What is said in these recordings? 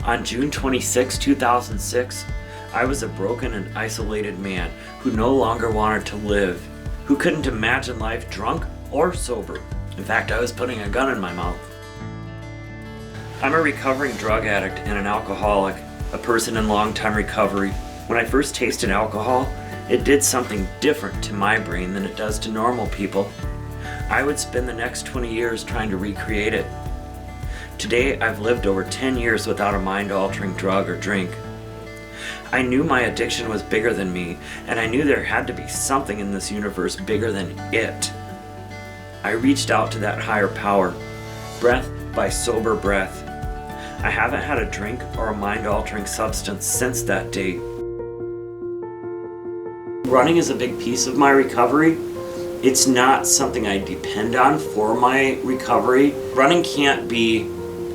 On June 26, 2006, I was a broken and isolated man who no longer wanted to live, who couldn't imagine life drunk or sober. In fact, I was putting a gun in my mouth. I'm a recovering drug addict and an alcoholic, a person in long-time recovery. When I first tasted alcohol, it did something different to my brain than it does to normal people. I would spend the next 20 years trying to recreate it. Today, I've lived over 10 years without a mind-altering drug or drink. I knew my addiction was bigger than me, and I knew there had to be something in this universe bigger than it. I reached out to that higher power, breath by sober breath. I haven't had a drink or a mind-altering substance since that date. Running is a big piece of my recovery. It's not something I depend on for my recovery. Running can't be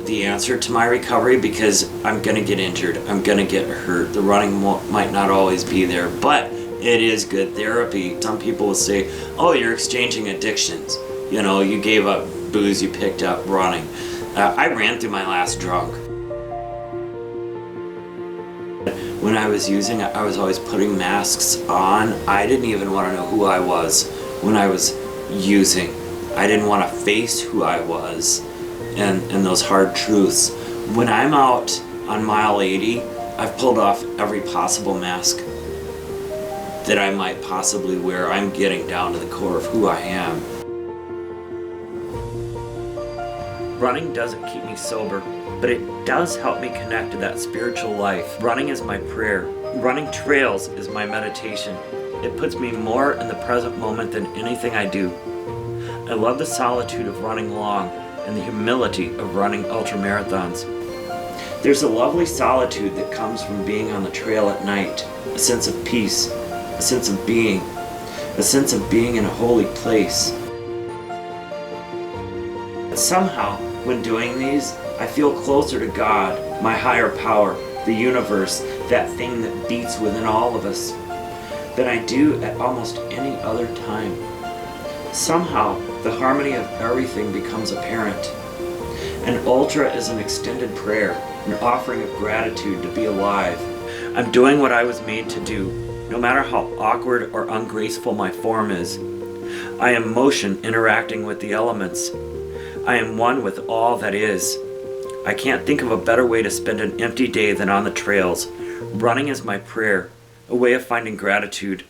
the answer to my recovery because I'm gonna get injured, I'm gonna get hurt. The running might not always be there, but it is good therapy. Some people will say, oh, you're exchanging addictions. You know, you gave up booze, you picked up running. I ran through my last drunk. When I was using it, I was always putting masks on. I didn't even want to know who I was when I was using. I didn't want to face who I was and those hard truths. When I'm out on mile 80, I've pulled off every possible mask that I might possibly wear. I'm getting down to the core of who I am. Running doesn't keep me sober, but it does help me connect to that spiritual life. Running is my prayer. Running trails is my meditation. It puts me more in the present moment than anything I do. I love the solitude of running long and the humility of running ultramarathons. There's a lovely solitude that comes from being on the trail at night, a sense of peace, a sense of being in a holy place. Somehow, when doing these, I feel closer to God, my higher power, the universe, that thing that beats within all of us, than I do at almost any other time. Somehow, the harmony of everything becomes apparent. An ultra is an extended prayer, an offering of gratitude to be alive. I'm doing what I was made to do, no matter how awkward or ungraceful my form is. I am motion interacting with the elements. I am one with all that is. I can't think of a better way to spend an empty day than on the trails. Running is my prayer, a way of finding gratitude.